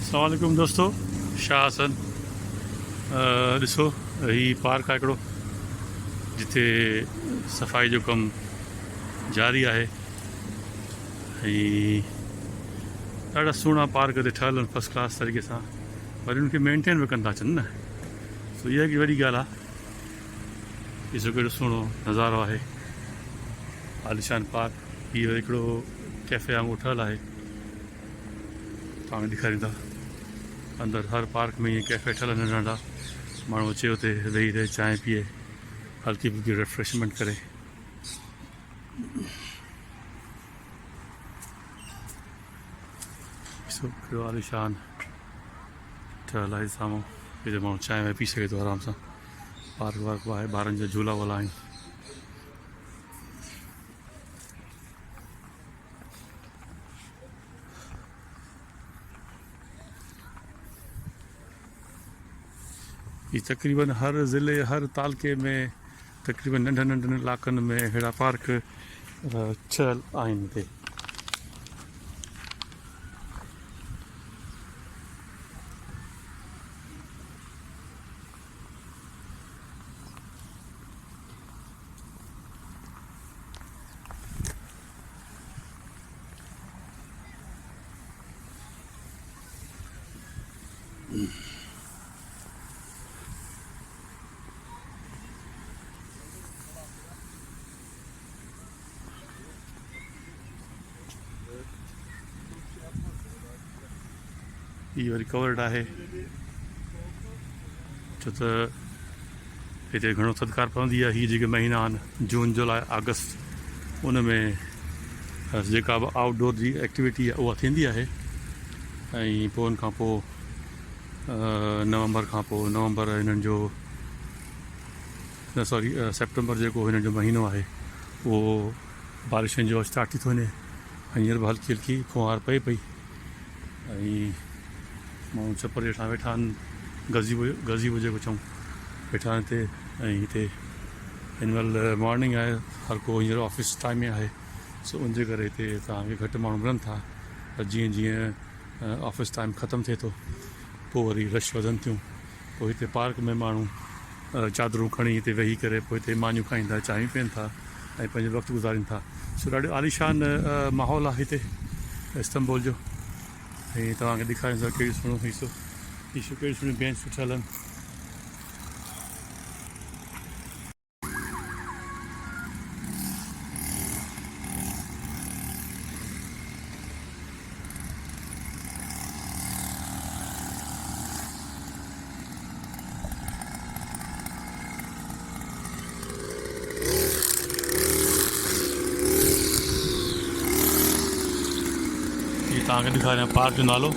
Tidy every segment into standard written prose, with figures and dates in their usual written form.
अस्सलामुअलैकुम दोस्तों, शाह हसन। ॾिसो ही पार्क आहे हिकिड़ो जिते सफ़ाई जो कमु जारी आहे ऐं ॾाढा सुहिणा पार्क ते ठहियल आहिनि फस्ट क्लास तरीक़े सां, वरी उनखे मेंटेन बि कंदा अचनि न। सो इहा हिकिड़ी वॾी ॻाल्हि आहे। ॾिसो कहिड़ो सुहिणो नज़ारो आहे, आलिशान पार्क। इहो हिकिड़ो कैफ़े वांगुरु ठहियल आहे, तव्हांखे ॾेखारींदा। अंदरि हर पार्क में ईअं कैफ़े ठहियल आहिनि नंढा नंढा, माण्हू अचे उते वेही रहे, चांहि पीए, हल्की फुल्की रिफ्रेशमेंट करे। ॾिसो कहिड़ो आलिशान ठहियल आहे साम्हूं, हिते माण्हू चांहि वांहि पी सघे थो आराम सां। पार्क वार्क आहे, ॿारनि जा झूला वूला आहिनि। ये तकरीबन हर ज़िले, हर तालुके में, तकरीबन नंढनि नंढनि इलाइक़नि में अहिड़ा पार्क ठहियल आहिनि हिते। ये वरी कवर्ड आहे छो त हिते घणो थधिकार पवंदी आहे। हीअ जेके महीना आहिनि जून, जुलाई, अगस्त, उन में जेका बि आउटडोर जी एक्टिविटी आहे उहा थींदी आहे। ऐं पोइ उनखां पोइ नवंबर खां पोइ, नवंबर हिननि जो न सॉरी सेप्टेम्बर जेको हिननि जो महीनो आहे उहो बारिशुनि जो स्टार्ट थी थो वञे। हींअर बि हल्की हल्की फुहार पए पई ऐं माण्हू छपर हेठां वेठा आहिनि, गज़ीबो जेको चऊं, वेठा आहिनि हिते। ऐं हिते हिन महिल मॉर्निंग आहे, हर को हींअर ऑफिस टाइम में आहे, सो उनजे करे हिते तव्हांखे घटि माण्हू मिलनि था। पर जीअं जीअं ऑफिस टाइम ख़तमु थिए थो पोइ वरी रश वधनि थियूं। पोइ हिते पार्क में माण्हू चादरूं खणी हिते वेही करे पोइ हिते मानियूं खाईंदा, चांहियूं पीअनि था ऐं पंहिंजो वक़्तु गुज़ारीनि था। सो ॾाढो आलिशान माहौल आहे हिते इस्तंबुल जो। ऐं तव्हांखे ॾेखारींदो कहिड़ी सुहिणो हिसो, कहिड़ी सुहिणी बेंच ठहियल आहिनि। तव्हांखे ॾेखारियां पार्क जो नालो।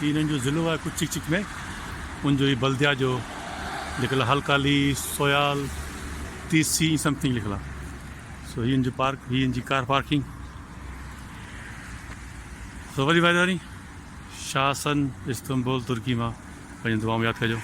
इन्हनि जो ज़िलो आहे कुचिक में, उनजो ही बल्दिया जो लिखियल आहे हलकाली सोयाल 30C समथिंग लिखियल आहे। सो ही इनजो पार्क, ही इनजी कार पार्किंग। सो वरी वाधानी शासन इस्तंबुल तुर्की मां पंहिंजो दुआऊं यादि कजो।